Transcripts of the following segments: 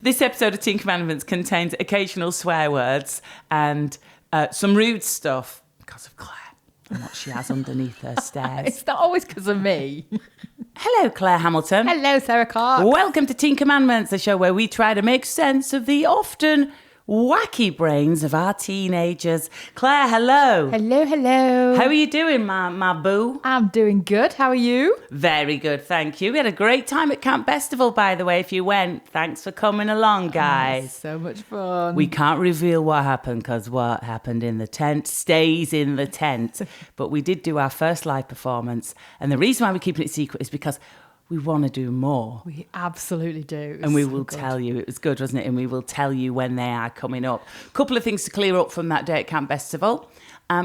This episode of Teen Commandments contains occasional swear words and some rude stuff because of Claire and what she has underneath her stairs. It's not always because of me. Hello, Claire Hamilton. Hello, Sara Cox. Welcome to Teen Commandments, the show where we try to make sense of the often wacky brains of our teenagers. Claire, hello. Hello, hello. How are you doing, my boo? I'm doing good. How are you? Very good, thank you. We had a great time at Camp Bestival, by the way, if you went. Thanks for coming along, guys. So much fun. We can't reveal what happened because what happened in the tent stays in the tent. But we did do our first live performance. And the reason why we're keeping it secret is because we want to do more. We absolutely do. And we will tell you. It was good, wasn't it? And we will tell you when they are coming up. A couple of things to clear up from that day at Camp Bestival.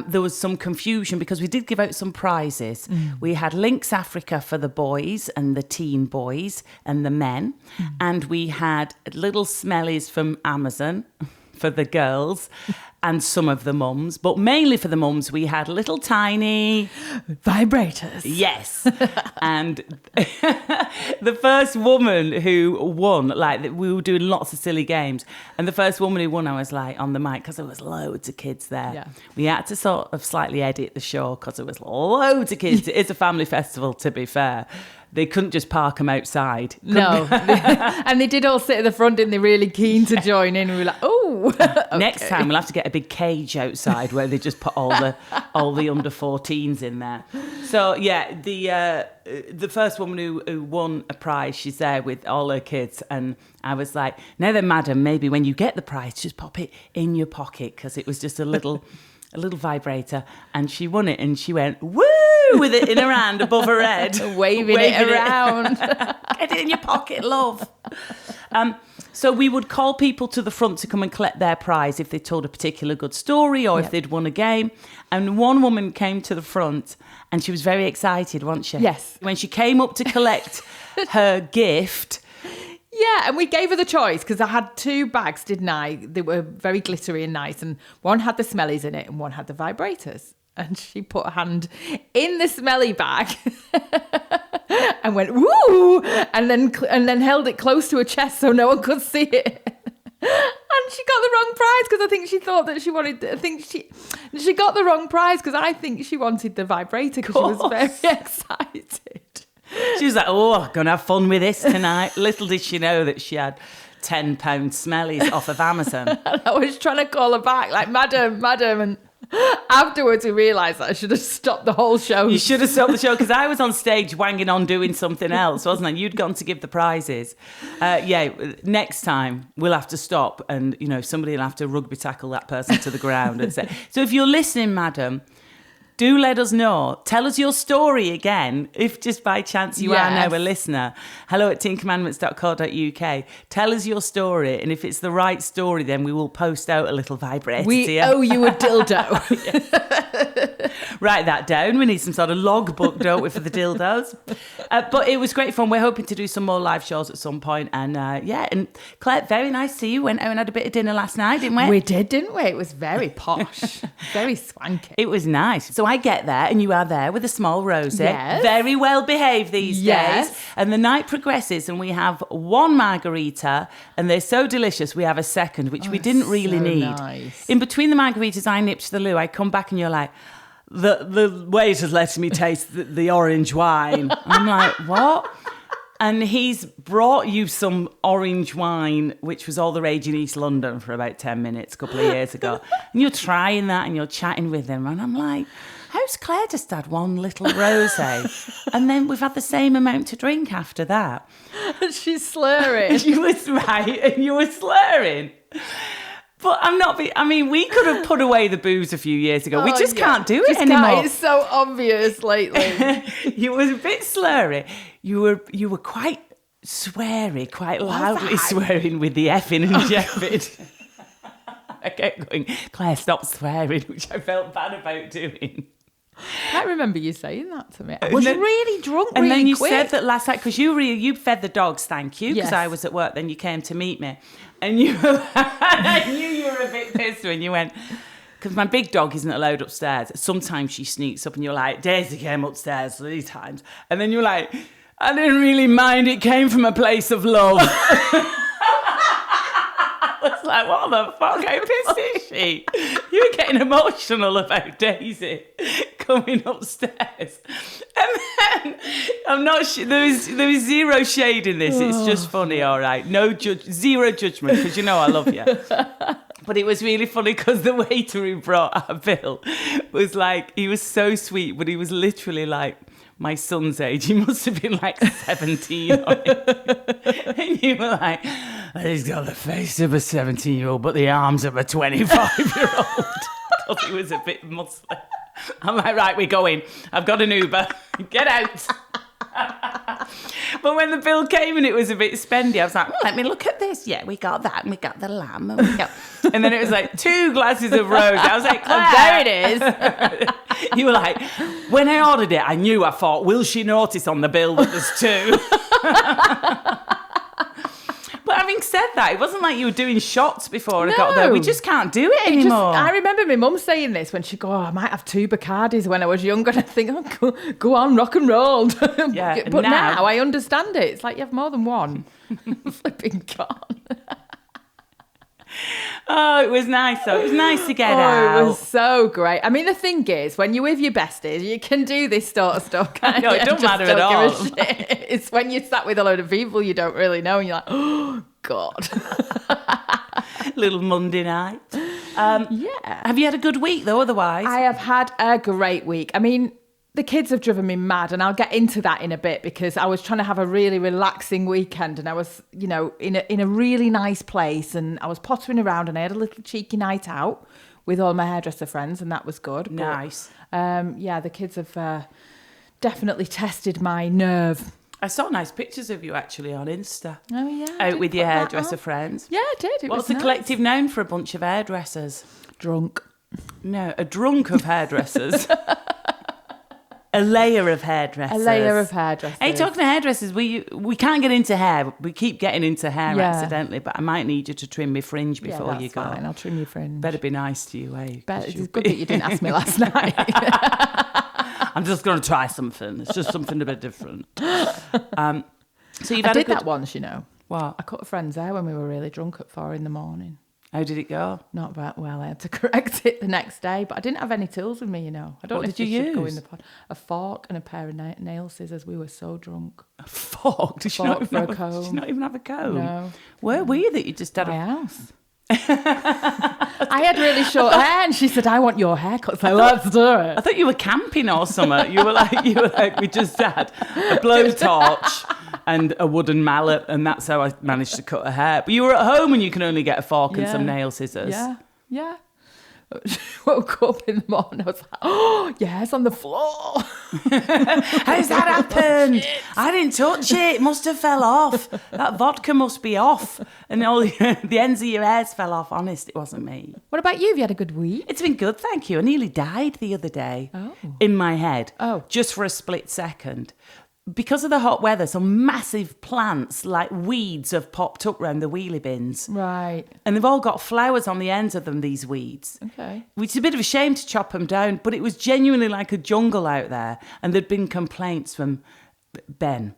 There was some confusion because we did give out some prizes. We had Lynx Africa for the boys and the teen boys and the men. And we had little smellies from Amazon for the girls and some of the mums. But mainly for the mums, we had little tiny vibrators. Yes. And the first woman who won, like, we were doing lots of silly games. And the first woman who won, I was like, on the mic, because there was loads of kids there. Yeah. We had to sort of slightly edit the show because there was loads of kids. It's a family festival, to be fair. They couldn't just park them outside. No. And they did all sit at the front, and they're really keen to join in. We were like, oh. Okay. Next time we'll have to get a big cage outside where they just put all the under 14s in there. So yeah, the first woman who won a prize, she's there with all her kids, and I was like, now then, madam, maybe when you get the prize, just pop it in your pocket, because it was just a little vibrator, and she won it, and she went woo with it in her hand above her head, waving it around. Get it in your pocket, love. So we would call people to the front to come and collect their prize if they told a particular good story or if they'd won a game. And one woman came to the front, and she was very excited, wasn't she? Yes. When she came up to collect her gift. Yeah, and we gave her the choice because I had two bags, didn't I? They were very glittery and nice, and one had the smellies in it and one had the vibrators. And she put her hand in the smelly bag and went, woo, and then held it close to her chest so no one could see it. And she got the wrong prize because I think she thought that she wanted. She got the wrong prize because I think she wanted the vibrator because she was very excited. She was like, oh, going to have fun with this tonight. Little did she know that she had £10 smellies off of Amazon. And I was trying to call her back, like, madam. And afterwards we realised that I should have stopped the whole show. You should have stopped the show because I was on stage wanging on doing something else, wasn't I? You'd gone to give the prizes. Next time we'll have to stop and, somebody will have to rugby tackle that person to the ground and say, so if you're listening, madam, do let us know. Tell us your story again, if just by chance you are now a listener. hello@teencommandments.co.uk. Tell us your story, and if it's the right story, then we will post out a little vibrator. We owe you a dildo. Write that down. We need some sort of logbook, don't we, for the dildos? But it was great fun. We're hoping to do some more live shows at some point. And and Claire, very nice to see you. Went out and had a bit of dinner last night, didn't we? We did, didn't we? It was very posh, very swanky. It was nice. So I get there, and you are there with a small Rosie. Yes. Very well behaved these days. And the night progresses, and we have one margarita, and they're so delicious. We have a second, which we didn't really need. Nice. In between the margaritas, I nipped to the loo. I come back, and you're like, the waiter's letting me taste the orange wine. I'm like, what? And he's brought you some orange wine, which was all the rage in East London for about 10 minutes a couple of years ago. And you're trying that and you're chatting with him. And I'm like, how's Claire just had one little rosé? And then we've had the same amount to drink after that. She's slurring. You was right, and you were slurring. But we could have put away the booze a few years ago. We just can't do it anymore. It's so obvious lately. You was a bit slurry. You were quite sweary, quite loudly swearing with the effing and jeffing. I kept going, Claire, stop swearing, which I felt bad about doing. I can't remember you saying that to me. I was really drunk and really then you quick. said that last night, because you fed the dogs, thank you, because I was at work, then you came to meet me. And I knew you were a bit pissed when you went, because my big dog isn't allowed upstairs. Sometimes she sneaks up and you're like, Daisy came upstairs 3 times. And then you're like, I didn't really mind, it came from a place of love. was like, what the fuck? How pissed is she? You were getting emotional about Daisy coming upstairs. And then, I'm not sure, there was zero shade in this. It's just funny, all right. Zero judgment, because you know I love you. But it was really funny because the waiter who brought our bill was like, he was so sweet, but he was literally like my son's age. He must have been like 17 on it. And you were like, he's got the face of a 17-year-old, but the arms of a 25-year-old. Because he was a bit muscly. I'm like, right, we're going. I've got an Uber. Get out. But when the bill came and it was a bit spendy, I was like, let me look at this. Yeah, we got that, and we got the lamb, and then it was like 2 glasses of rose. I was like, Claire. There it is. You were like, when I ordered it, I thought, will she notice on the bill that there's 2? But having said that, it wasn't like you were doing shots before I got there. We just can't do it anymore. I remember my mum saying this when she'd go, I might have 2 Bacardis when I was younger. And I think, go on, rock and roll. Yeah, but now I understand it. It's like you have more than one. Flipping gone. Oh, it was nice though. It was nice to get out. It was so great. I mean, the thing is, when you're with your besties, you can do this sort of stuff, can't No, you? it don't matter at all. It's when you're sat with a load of people you don't really know and you're like, oh, God. Little Monday night. Yeah. Have you had a good week though, otherwise? I have had a great week. I mean, the kids have driven me mad, and I'll get into that in a bit because I was trying to have a really relaxing weekend, and I was, in a really nice place, and I was pottering around, and I had a little cheeky night out with all my hairdresser friends, and that was good. Nice. But, the kids have definitely tested my nerve. I saw nice pictures of you actually on Insta. Oh yeah. Out with your hairdresser friends. Yeah, I did. What's the collective noun for a bunch of hairdressers? Drunk. No, a drunk of hairdressers. A layer of hairdressers. A layer of hairdressers. Hey, talking to hairdressers, we can't get into hair. We keep getting into hair accidentally, but I might need you to trim my fringe before you go. Yeah, that's fine. I'll trim your fringe. Better be nice to you, eh? It's good that you didn't ask me last night. I'm just going to try something. It's just something a bit different. So you've I had did that once, What? I cut a friend's hair when we were really drunk at 4 a.m. How did it go? Not that well. I had to correct it the next day, but I didn't have any tools with me, I don't what know did if you should use? go in the pod. A fork and a pair of nail scissors. We were so drunk. A fork? Did you not even have a comb? No. Where were you that you just had My house. I had really short hair, and she said, I want your haircut, so let's do it. I thought you were camping or something. You were like, we just had a blowtorch and a wooden mallet, and that's how I managed to cut her hair. But you were at home and you can only get a fork and some nail scissors. Yeah. Woke up in the morning, I was like, oh, yes, on the floor. How's that happened? I didn't touch it. It must have fell off. That vodka must be off. And all the ends of your hairs fell off. Honest, it wasn't me. What about you? Have you had a good week? It's been good, thank you. I nearly died the other day in my head. Just for a split second. Because of the hot weather, some massive plants like weeds have popped up around the wheelie bins. Right. And they've all got flowers on the ends of them, these weeds. Okay. Which is a bit of a shame to chop them down, but it was genuinely like a jungle out there. And there'd been complaints from Ben,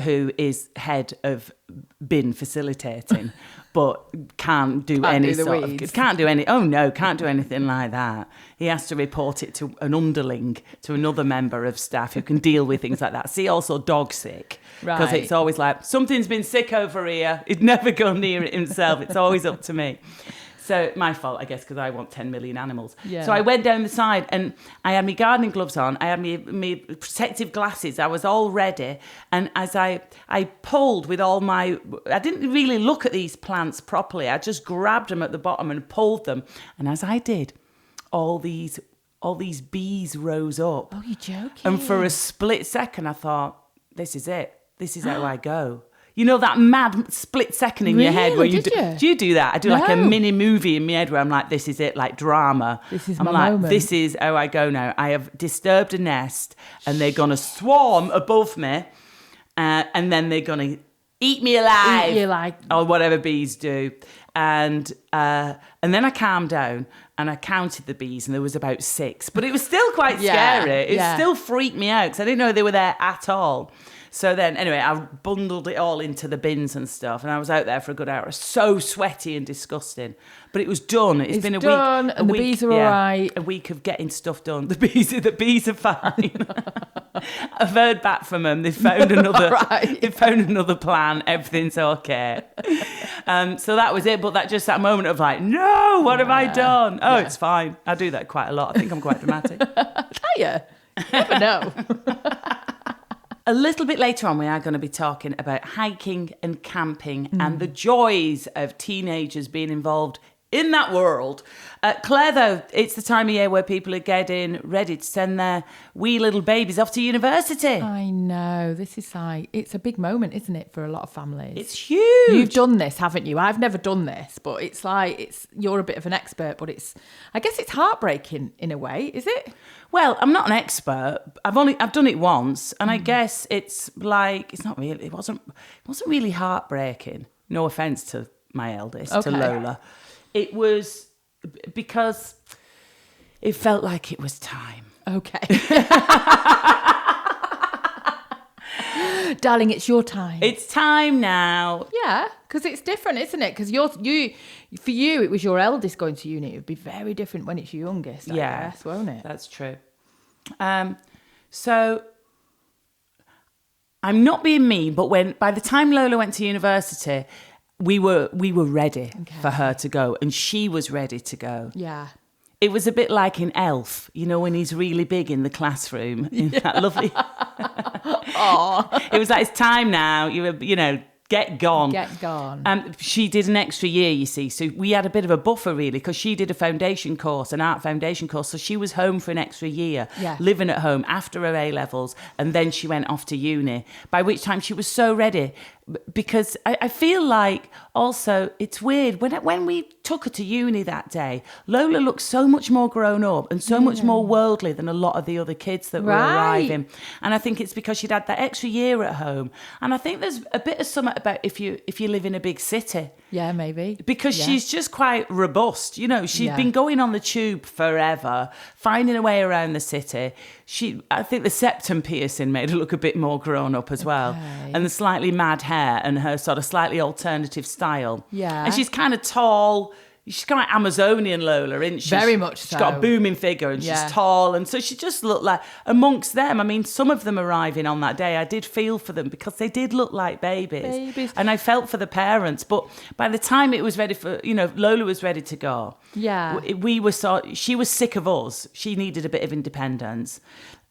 who is head of bin facilitating, but can't do anything like that. He has to report it to an underling, to another member of staff who can deal with things like that. See, also dog sick, because it's always like, something's been sick over here. He'd never go near it himself. It's always up to me. So my fault, I guess, because I want 10 million animals. Yeah. So I went down the side and I had my gardening gloves on. I had my protective glasses. I was all ready. And as I pulled with all my... I didn't really look at these plants properly. I just grabbed them at the bottom and pulled them. And as I did, all these bees rose up. Oh, you're joking. And for a split second, I thought, this is it. This is how I go. You know that mad split second in your head where do you do that? I do like a mini movie in my head where I'm like, this is it, like drama. This is I'm my like, moment. This is how I go now. I have disturbed a nest and they're going to swarm above me and then they're going to eat me alive. Eat you like... Or whatever bees do. And then I calmed down and I counted the bees and there was about 6. But it was still quite scary. It still freaked me out because I didn't know they were there at all. So then, anyway, I bundled it all into the bins and stuff, and I was out there for a good hour. So sweaty and disgusting, but it was done. It's been a done, week. And the bees are all right. A week of getting stuff done. The bees are fine. I've heard back from them. They've found another. Right. They've found another plan. Everything's okay. So that was it. But that moment of like, no, what have I done? Oh, it's fine. I do that quite a lot. I think I'm quite dramatic. Are you? Never know. A little bit later on, we are going to be talking about hiking and camping and the joys of teenagers being involved in that world. Claire, though, it's the time of year where people are getting ready to send their wee little babies off to university. I know. This is it's a big moment, isn't it, for a lot of families? It's huge. You've done this, haven't you? I've never done this, but you're a bit of an expert, but I guess it's heartbreaking in a way, is it? Well, I'm not an expert. I've done it once, and I guess it's not really. It wasn't really heartbreaking. No offense to my eldest, to Lola. It was because it felt like it was time. Okay. Darling, it's your time. It's time now. Yeah, because it's different, isn't it? Because for you, it was your eldest going to uni. It would be very different when it's your youngest, I guess, won't it? That's true. So I'm not being mean, but by the time Lola went to university, we were ready for her to go, and she was ready to go. Yeah. It was a bit like in Elf, when he's really big in the classroom. That lovely. It was like, it's time now. Get gone. Get gone. She did an extra year, you see. So we had a bit of a buffer, really, because she did an art foundation course. So she was home for an extra year, living at home after her A-levels. And then she went off to uni, by which time she was so ready. Because I feel like also it's weird when we took her to uni that day, Lola looked so much more grown up and so much more worldly than a lot of the other kids that were arriving. And I think it's because she'd had that extra year at home. And I think there's a bit of something about if you live in a big city. Yeah, maybe. Because she's just quite robust. She's been going on the tube forever, finding a way around the city. I think the septum piercing made her look a bit more grown up as well. And the slightly mad hair and her sort of slightly alternative style. Yeah. And she's kind of tall. She's kind of Amazonian Lola, isn't she? Very much so. She's got a booming figure and she's tall. And so she just looked like, amongst them, I mean, some of them arriving on that day, I did feel for them because they did look like babies. And I felt for the parents. But by the time it was ready for, Lola was ready to go. Yeah. She was sick of us. She needed a bit of independence.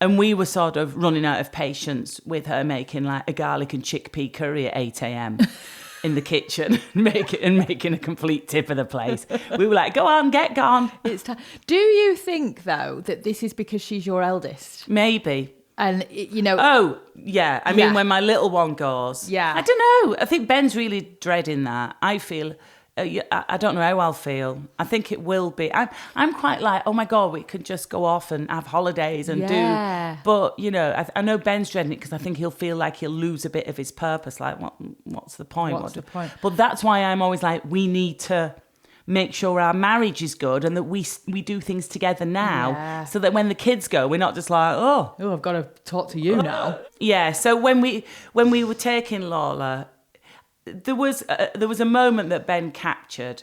And we were sort of running out of patience with her making like a garlic and chickpea curry at 8 a.m. in the kitchen and making a complete tip of the place. We were like, go on, get gone. It's time. Do you think, though, that this is because she's your eldest? Maybe. And, Oh, yeah. I mean, when my little one goes. Yeah. I don't know. I think Ben's really dreading that. I feel... I don't know how I'll feel. I think it will be. I'm quite like, oh my God, we could just go off and have holidays and do. But, I know Ben's dreading it because I think he'll feel like he'll lose a bit of his purpose. Like, what's the point? What's the point? But that's why I'm always like, we need to make sure our marriage is good and that we do things together now so that when the kids go, we're not just like, oh, I've got to talk to you now. Yeah. So when we were taking Lola, there was a moment that Ben captured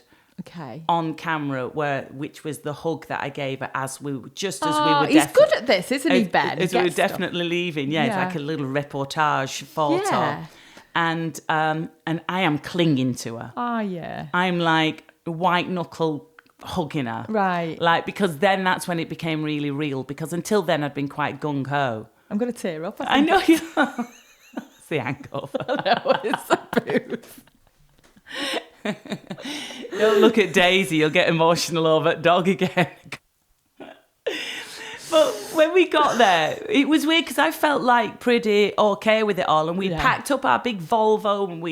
on camera which was the hug that I gave her as we were he's good at this, isn't he, Ben? As we were definitely leaving. It's like a little reportage photo. And I am clinging to her. Oh yeah. I'm like white knuckle hugging her. Right. Like, because then that's when it became really real, because until then I'd been quite gung ho. I'm gonna tear up. I know you are. The angle. No, it's the booth. Don't look at Daisy, you'll get emotional over that dog again. But when we got there, it was weird because I felt like pretty okay with it all, and we packed up our big Volvo and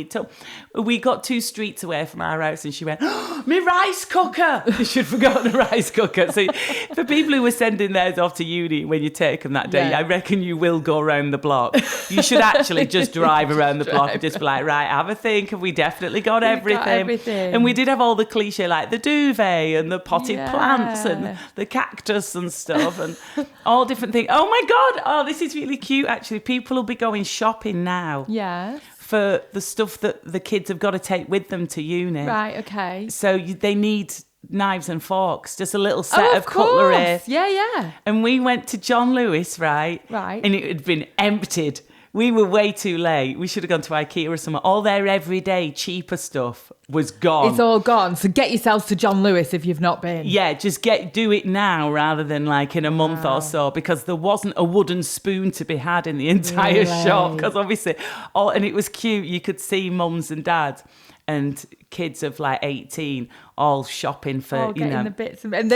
we got 2 streets away from our house, and she went, oh, my rice cooker! She'd forgotten a rice cooker. So for people who were sending theirs off to uni when you take them that day, I reckon you will go around the block. You should actually just drive around the block and just be like, right, have a think, have we definitely got everything? And we did have all the cliche, like the duvet and the potted plants and the cactus and stuff, and all different different things. Oh my God. Oh, this is really cute, actually. People will be going shopping now. Yes. For the stuff that the kids have got to take with them to uni. Right, okay. So they need knives and forks, just a little set of cutlery. Yeah. And we went to John Lewis, right? Right. And it had been emptied. We were way too late. We should have gone to IKEA or somewhere. All their everyday cheaper stuff was gone. It's all gone. So get yourselves to John Lewis if you've not been. Yeah, just do it now rather than like in a month or so, because there wasn't a wooden spoon to be had in the entire shop. Because obviously, and it was cute. You could see mums and dads and kids of like 18 all shopping for, getting the bits. And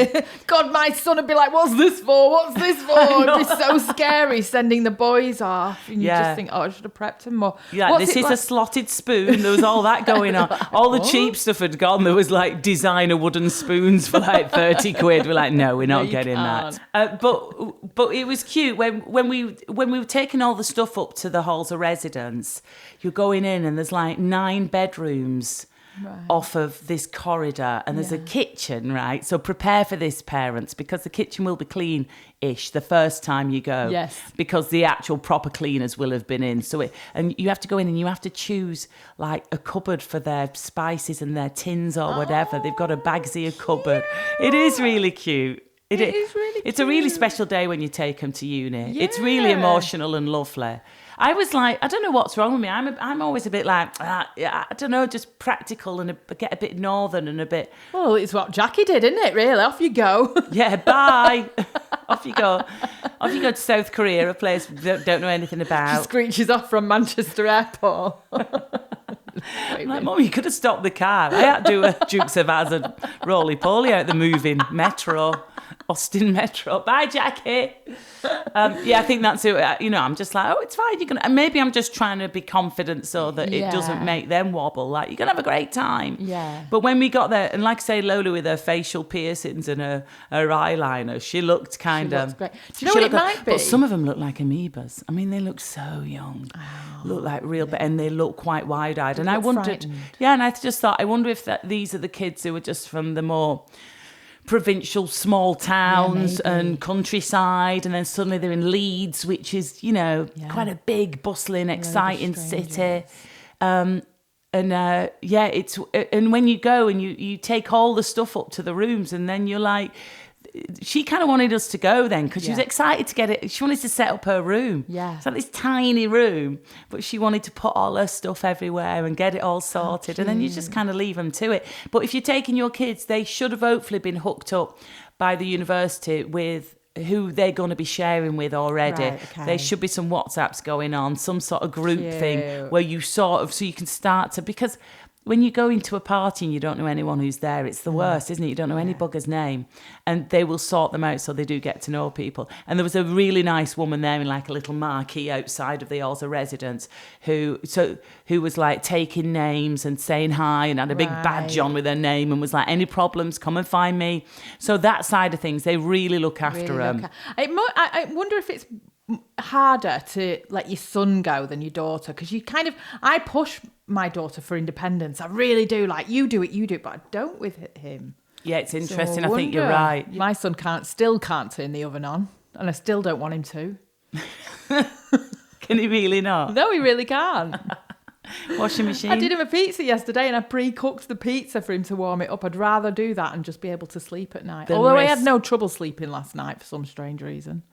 God, my son would be like, what's this for? What's this for? It'd be so scary sending the boys off. And you just think, I should have prepped them more. Yeah, this is a slotted spoon. There was all that going on. All the cheap stuff had gone. There was like designer wooden spoons for like 30 quid. We're like, no, we're not getting that. But it was cute. When we were taking all the stuff up to the halls of residence, you're going in and there's like 9 bedrooms. Right. Off of this corridor, and there's a kitchen, right? So prepare for this, parents, because the kitchen will be clean-ish the first time you go. Yes. Because the actual proper cleaners will have been in. And you have to go in and you have to choose like a cupboard for their spices and their tins or whatever. They've got a Bagsy cupboard. It is really cute. It is really cute. It's a really special day when you take them to uni. Yeah. It's really emotional and lovely. I was like, I don't know what's wrong with me. I'm always a bit like, I don't know, just practical and get a bit northern and a bit... Well, it's what Jackie did, isn't it, really? Off you go. Yeah, bye. Off you go. Off you go to South Korea, a place don't know anything about. She screeches off from Manchester Airport. I'm like, Mum, you could have stopped the car. I had to do a Dukes of Hazzard roly-poly out the moving metro. Austin Metro. Bye, Jackie. I think that's it. I'm just like, it's fine. You're gonna. And maybe I'm just trying to be confident so that it doesn't make them wobble. Like, you're gonna have a great time. Yeah. But when we got there, and like I say, Lola with her facial piercings and her eyeliner, she looked kind of great. Do you know what it might be? But some of them look like amoebas. I mean, they look so young. Look like real, and they look quite wide-eyed. And I wondered, and I just thought, I wonder if these are the kids who are just from the more provincial small towns and countryside, and then suddenly they're in Leeds, which is quite a big, bustling, exciting city. And when you go and you take all the stuff up to the rooms, and then you're like, she kind of wanted us to go then because she was excited to get it. She wanted to set up her room. Yeah. It's like this tiny room, but she wanted to put all her stuff everywhere and get it all sorted. And then you just kind of leave them to it. But if you're taking your kids, they should have hopefully been hooked up by the university with who they're going to be sharing with already. Right, okay. There should be some WhatsApps going on, some sort of group thing where you so you can start to, because when you go into a party and you don't know anyone who's there, it's the worst, isn't it? You don't know any bugger's name. And they will sort them out so they do get to know people. And there was a really nice woman there in like a little marquee outside of the Alza residence who was like taking names and saying hi and had a big badge on with her name and was like, any problems, come and find me. So that side of things, they really look after them. I wonder if it's harder to let your son go than your daughter, because I push my daughter for independence. I really do. Like, you do it, but I don't with him. Yeah, it's interesting. So I think you're right. My son still can't turn the oven on, and I still don't want him to. Can he really not? No, he really can't. Washing machine. I did him a pizza yesterday and I pre-cooked the pizza for him to warm it up. I'd rather do that and just be able to sleep at night. Although I had no trouble sleeping last night for some strange reason.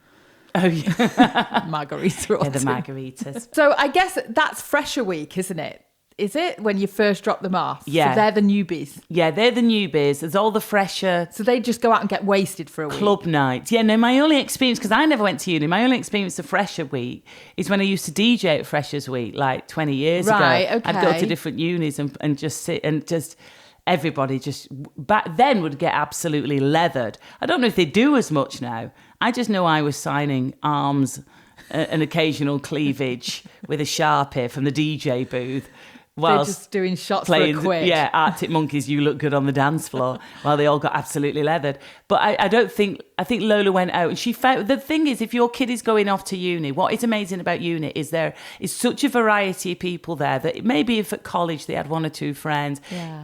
Oh, yeah. Margarita. Yeah, the margaritas. So I guess that's Fresher Week, isn't it? Is it when you first drop them off? Yeah. So they're the newbies. Yeah, they're the newbies. There's all the fresher. So they just go out and get wasted for a week. Club nights. Yeah, no, my only experience, because I never went to uni, my only experience of Fresher Week is when I used to DJ at Freshers Week like 20 years ago. Right, okay. I'd go to different unis and just sit and just... Everybody just back then would get absolutely leathered. I don't know if they do as much now. I just know I was signing arms, an occasional cleavage with a Sharpie from the DJ booth. They're just doing shots playing, for a quid. Yeah, Arctic Monkeys, You Look Good on the Dance Floor, while they all got absolutely leathered. But I don't think I think Lola went out and she found, the thing is, if your kid is going off to uni, what is amazing about uni is there is such a variety of people there that maybe if at college they had one or two friends,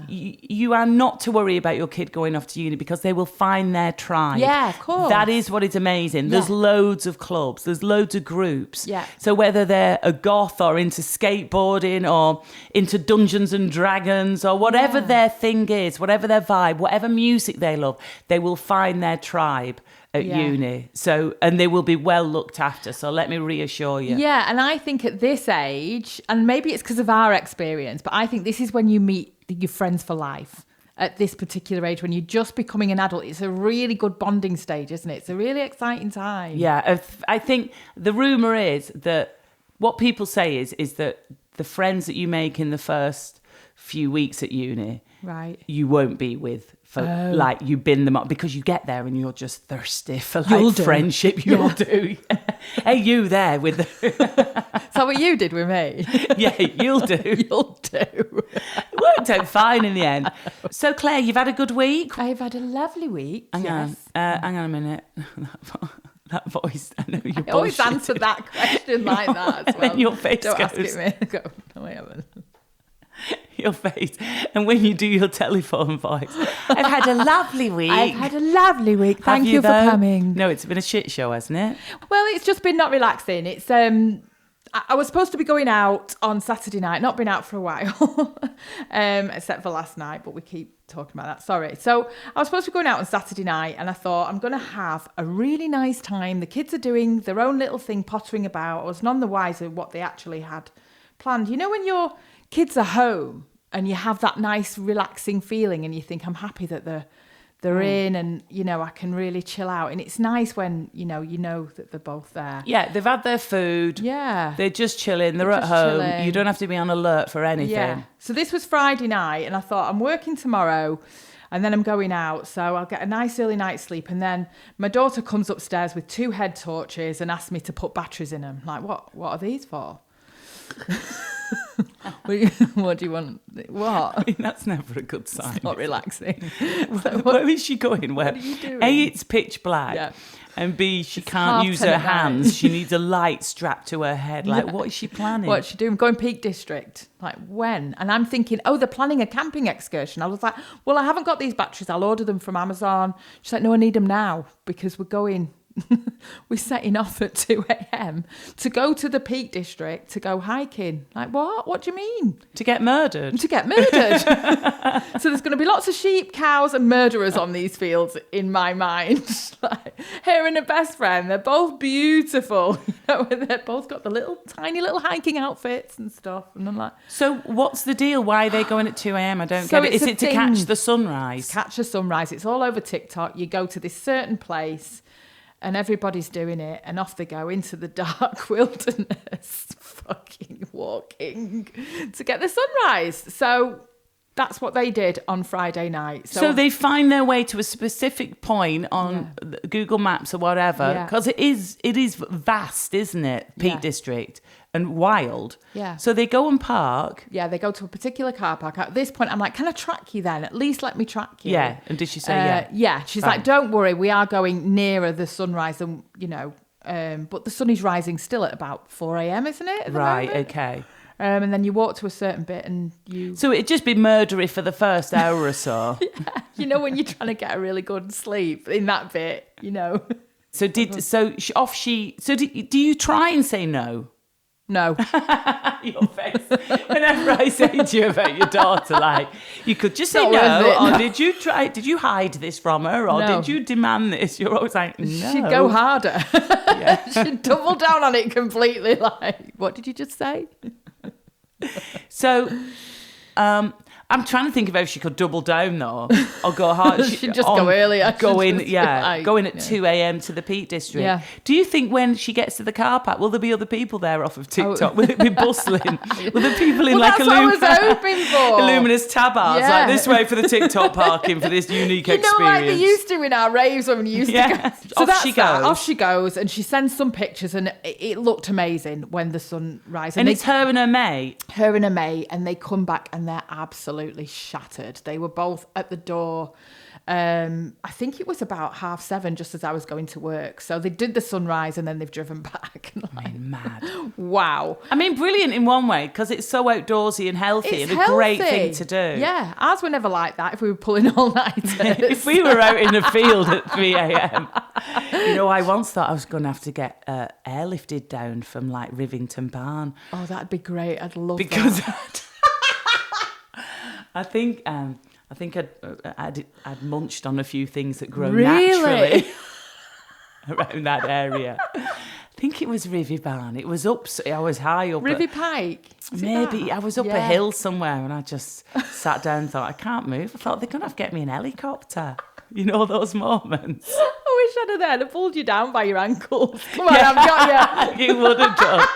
you are not to worry about your kid going off to uni because they will find their tribe. Yeah, of course. That is what is amazing. There's loads of clubs, there's loads of groups. Yeah. So whether they're a goth or into skateboarding or into Dungeons and Dragons or whatever their thing is, whatever their vibe, whatever music they love, they will find their tribe at uni. So, and they will be well looked after. So let me reassure you. Yeah, and I think at this age, and maybe it's because of our experience, but I think this is when you meet your friends for life. At this particular age, when you're just becoming an adult, it's a really good bonding stage, isn't it? It's a really exciting time. Yeah, I think the rumour is that what people say is that the friends that you make in the first few weeks at uni, right, you won't be with for like you bin them up because you get there and you're just thirsty for like friendship. You'll do. Hey, you there with the... Is that what you did with me? Yeah, you'll do. You'll do. It worked out fine in the end. So Claire, you've had a good week? I've had a lovely week. Hang on a minute. That voice, I know you're I always answer that question like that as well. And your face Don't goes... ask it me. Go, no, I haven't. Your face. And when you do your telephone voice, I've had a lovely week. I've had a lovely week. Thank you for though? coming. No, it's been a shit show, hasn't it? Well, it's just been not relaxing. It's I was supposed to be going out on Saturday night, not been out for a while, except for last night, but we keep talking about that. Sorry. So I was supposed to be going out on Saturday night and I thought I'm going to have a really nice time. The kids are doing their own little thing, pottering about. I was none the wiser what they actually had planned. You know, when your kids are home and you have that nice relaxing feeling and you think, I'm happy that they're in and, you know, I can really chill out. And it's nice when, you know that they're both there. Yeah, they've had their food. Yeah. They're just chilling. They're at home. Chilling. You don't have to be on alert for anything. Yeah. So this was Friday night and I thought I'm working tomorrow and then I'm going out. So I'll get a nice early night's sleep. And then my daughter comes upstairs with 2 head torches and asks me to put batteries in them. Like, what are these for? What do you want? What? I mean, that's never a good sign. It's not relaxing. Where is she going? What are you doing? A, it's pitch black. Yeah. And B, she It's can't use her 10:30. hands. She needs a light strapped to her head. Like, what is she planning? What's she doing? Going Peak District. Like, when? And I'm thinking, they're planning a camping excursion. I was like, well, I haven't got these batteries. I'll order them from Amazon. She's like, no, I need them now because we're going... We're setting off at 2 a.m. to go to the Peak District to go hiking. Like, what? What do you mean? To get murdered. To get murdered. So there's going to be lots of sheep, cows and murderers on these fields in my mind. Like, her and her best friend, they're both beautiful. You know, they've both got the tiny little hiking outfits and stuff. And I'm like... So what's the deal? Why are they going at 2 a.m? I don't get it. Is it to catch the sunrise? Catch the sunrise. It's all over TikTok. You go to this certain place... and everybody's doing it, and off they go into the dark wilderness, fucking walking to get the sunrise. So that's what they did on Friday night. So they find their way to a specific point on Google Maps or whatever, because it is vast, isn't it? Peak District and wild. Yeah. So they go and park. Yeah, they go to a particular car park. At this point, I'm like, can I track you then? At least let me track you. Yeah. And did she say yeah? Yeah. She's like, don't worry, we are going nearer the sunrise than, you know, but the sun is rising still at about 4 a.m, isn't it? At the moment? Okay. And then you walk to a certain bit and you... So it'd just be murdery for the first hour or so. Yeah. You know, when you're trying to get a really good sleep in that bit, you know. So do you try and say no? No. Your face. Whenever I say to you about your daughter, like, you could just say no, or did you hide this from her, or did you demand this? You're always like, no. She'd go harder. Yeah. She'd double down on it completely, like, what did you just say? So, I'm trying to think of if she could double down though, or go hard. She'd just go earlier. Go in at 2 a.m. to the Peak District. Yeah. Do you think when she gets to the car park, will there be other people there off of TikTok? Will it be bustling? Will there people in that's what I was hoping for. Illuminous tabards, like this way for the TikTok parking for this unique experience? You know, like they used to in our raves when we used to go. So off she goes, and she sends some pictures, and it looked amazing when the sun rises. And it's her and her mate. Her and her mate, and they come back and they're absolutely absolutely shattered. They were both at the door. I think it was about 7:30 just as I was going to work. So they did the sunrise and then they've driven back. Mad. Wow. I mean, brilliant in one way because it's so outdoorsy and healthy and a great thing to do. Yeah, ours were never like that if we were pulling all-nighters. If we were out in the field at 3 a.m. I once thought I was going to have to get airlifted down from like Rivington Barn. Oh, that'd be great. I'd love because that. I think I'd munched on a few things that grow naturally around that area. I think it was Rivy Barn. It was up. I was high up. Rivy Pike. Maybe I was up a hill somewhere, and I just sat down and thought I can't move. I thought they're gonna have to get me an helicopter. You know those moments. I wish I'd have then pulled you down by your ankles. Come on, I've got you. You would have done.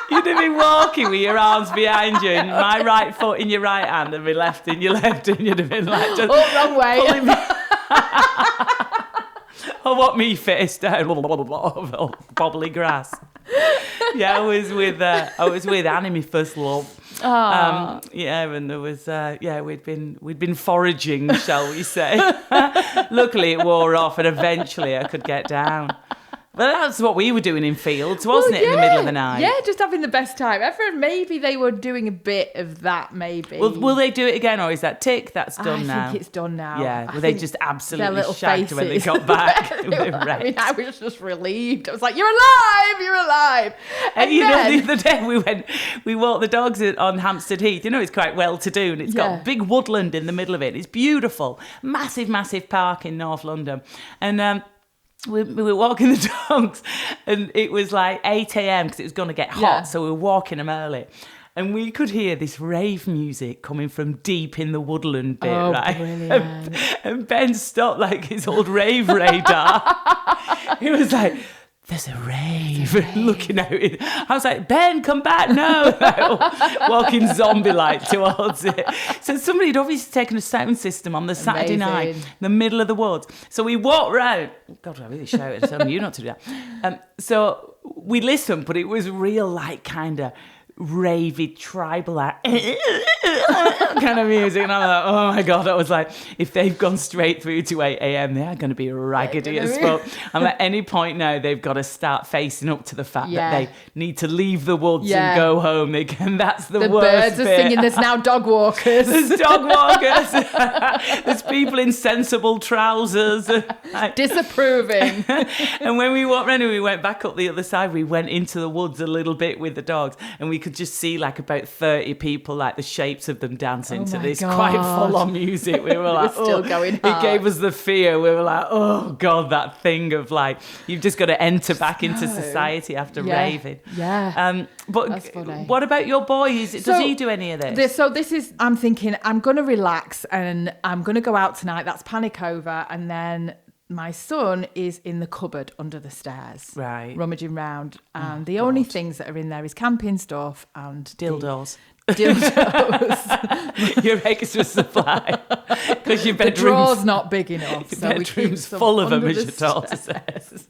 You'd have been walking with your arms behind you, and my right foot in your right hand, and my left in your left, and you'd have been like just wrong way. Pulling me. I want me face down, bobbly grass. Yeah, I was with Annie, my first love. And there was we'd been foraging, shall we say. Luckily it wore off and eventually I could get down. But that's what we were doing in fields, wasn't it, in the middle of the night? Yeah, just having the best time ever. Maybe they were doing a bit of that, maybe. Will they do it again, or is that tick? That's done now. I think it's done now. Yeah, were they just absolutely shagged faces. when they got back? I was just relieved. I was like, you're alive! And the other day we walked the dogs on Hampstead Heath. It's quite well to do, and it's got big woodland in the middle of it. It's beautiful. Massive, massive park in North London. And we were walking the dogs and it was like 8 a.m. because it was going to get hot. So we were walking them early. And we could hear this rave music coming from deep in the woodland bit, right? Brilliant. And Ben stopped like his old rave radar. He was like, there's a rave. Looking out. I was like, Ben, come back. No. Walking zombie-like towards it. So somebody had obviously taken a sound system on the Saturday night in the middle of the woods. So we walked round. God, I really shouted. Telling you not to do that. So we listened, but it was real, like, kind of ravey, tribal kind of music. And I'm like, oh my God. I was like, if they've gone straight through to 8 a.m, they are going to be raggedy as fuck. And at any point now, they've got to start facing up to the fact that they need to leave the woods and go home. That's the worst birds are bit. singing, there's now dog walkers. There's dog walkers. There's people in sensible trousers. Disapproving. And when we walked around and we went back up the other side, we went into the woods a little bit with the dogs, and we could just see like about 30 people, like the shapes of them dancing to this quite full-on music. We were like, still going hard. It gave us the fear. We were like, oh God, that thing of like, you've just got to enter back into society after raving. Yeah. But that's funny. What about your boy? Does he do any of this? I'm thinking, I'm going to relax and I'm going to go out tonight. That's panic over. And then my son is in the cupboard under the stairs, right, rummaging round, and the only things that are in there is camping stuff and dildos. Your extra supply because your bedroom's, the drawer's not big enough. Your bedroom's full of them, as your daughter says.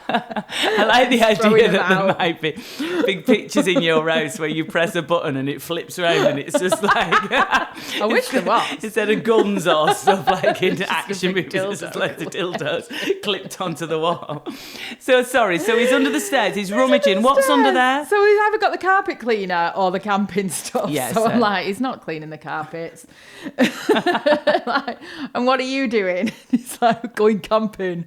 I like the idea that there might be big pictures in your house where you press a button and it flips around and it's just like I wish there was, instead of guns or stuff like in action movies, it's just like the dildos clipped onto the wall. So he's under the stairs, he's rummaging. What's under there? So he's either got the carpet cleaner or the camping stuff. Yes, so I'm like, he's not cleaning the carpets. Like, and what are you doing? He's like, going camping.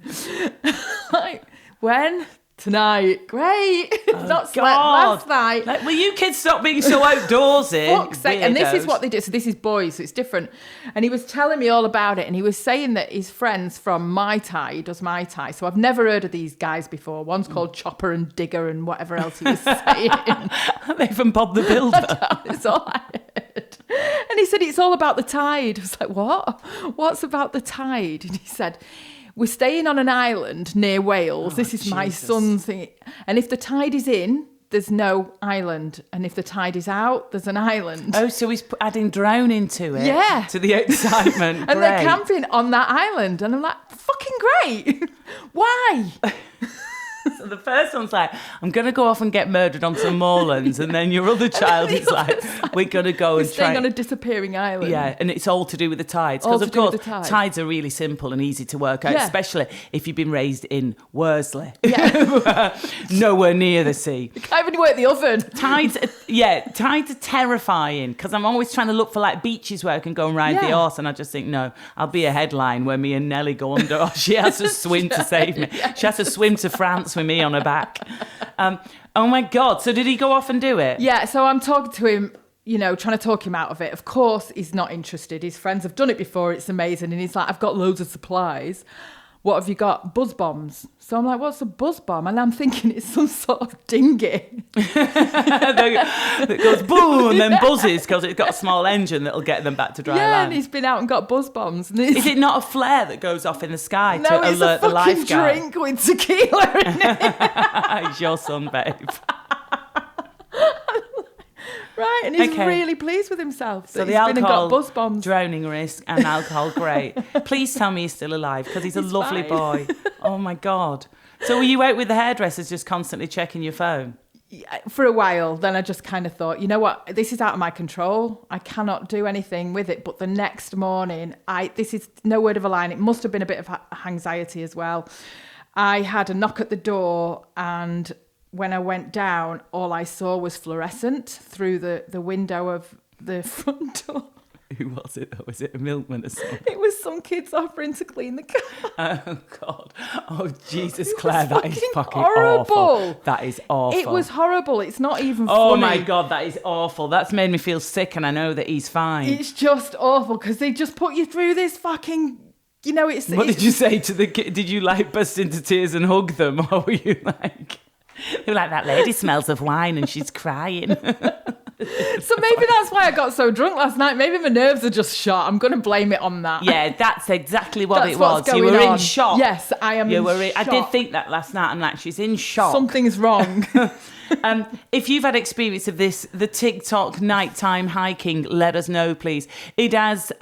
Like, when? Tonight. Great. Not slept last night. Like, will you kids stop being so outdoorsy? Fuck's sake. And this is what they do. So this is boys, so it's different. And he was telling me all about it, and he was saying that his friends from Mai Tai, he does Mai Tai. So I've never heard of these guys before. One's called Chopper and Digger and whatever else he was saying. Are they from Bob the Builder? It's all I heard. And he said, it's all about the tide. I was like, what? What's about the tide? And he said, we're staying on an island near Wales. This is my son's thing. And if the tide is in, there's no island. And if the tide is out, there's an island. Oh, so he's adding drowning to it? Yeah. To the excitement. And they're camping on that island. And I'm like, fucking great. Why? So the first one's like, I'm going to go off and get murdered on some moorlands. And then your other child is like, we're going to go and staying try. on a disappearing island. Yeah, and it's all to do with the tides. All Because, to of do course, with the tides. tides are really simple and easy to work out, Yeah. especially if you've been raised in Worsley. Yeah. Nowhere near the sea. You can't even work the oven. Tides are terrifying because I'm always trying to look for like beaches where I can go and ride the Yeah. horse, and I just think, no, I'll be a headline where me and Nelly go under. Oh, she has to swim to save me. Yeah. She has to swim to France with me on her back. Oh my God. So did he go off and do it? Yeah, so I'm talking to him, trying to talk him out of it. Of course, he's not interested. His friends have done it before. It's amazing. And he's like, I've got loads of supplies. What have you got? Buzz bombs. So I'm like, what's a buzz bomb? And I'm thinking it's some sort of dinghy. That goes boom and then buzzes because it's got a small engine that'll get them back to dry Yeah, land. and he's been out and got buzz bombs. And Is it not a flare that goes off in the sky no, to it's alert a the fucking lifeguard? drink with tequila in it. It's your son, babe. Right, and he's Okay. really pleased with himself. So He's the been and alcohol, got buzz bombs. drowning risk, and alcohol, great. Please tell me he's still alive because he's a He's lovely fine. boy. Oh my God. So were you out with the hairdressers just constantly checking your phone? For a while, then I just kind of thought, you know what, this is out of my control. I cannot do anything with it. But the next morning, this is no word of a lie. It must have been a bit of anxiety as well. I had a knock at the door, and when I went down, all I saw was fluorescent through the window of the front door. Who was it though? Was it a milkman or something? It was some kids offering to clean the car. Oh God. Oh Jesus, It was Claire, that is fucking horrible. awful. That is awful. It was horrible. It's not even funny. Oh my God, that is awful. That's made me feel sick, and I know that he's fine. It's just awful because they just put you through this fucking, it's... What did you say to the kid? Did you like burst into tears and hug them, or were you like, they were like, that lady smells of wine and she's crying? So maybe that's why I got so drunk last night. Maybe my nerves are just shot. I'm going to blame it on that. Yeah, that's exactly what That's it was. what's You were going in on. shock. Yes, I am You in were. I did shock. think that last night. I'm like, she's in shock. Something's wrong. If you've had experience of this, the TikTok nighttime hiking, let us know, please. It has,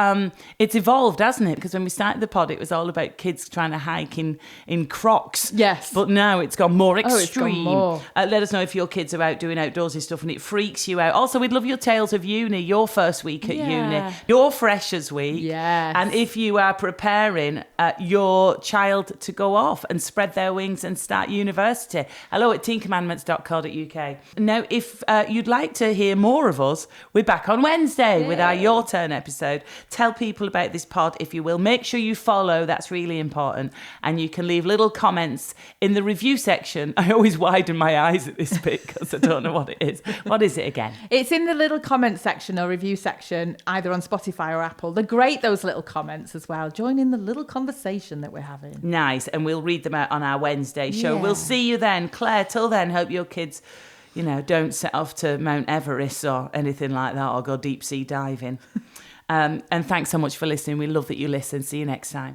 it's evolved, hasn't it? Because when we started the pod, it was all about kids trying to hike in Crocs. Yes. But now it's gone more it's gone extreme. more. Let us know if your kids are out doing outdoorsy stuff and it freaks you out. Also, we'd love your tales of uni, your first week at Yeah. uni, your freshers week. Yes. And if you are preparing your child to go off and spread their wings and start university, hello at teencommandments.co.uk. Now, if you'd like to hear more of us, we're back on Wednesday with our Your Turn episode. Tell people about this pod, if you will. Make sure you follow. That's really important. And you can leave little comments in the review section. I always widen my eyes at this bit because I don't know what it is. What is it again? It's in the little comment section or review section, either on Spotify or Apple. They're great, those little comments as well. Join in the little conversation that we're having. Nice. And we'll read them out on our Wednesday show. Yeah. We'll see you then. Claire, till then, hope your kids, don't set off to Mount Everest or anything like that, or go deep sea diving. And thanks so much for listening. We love that you listen. See you next time.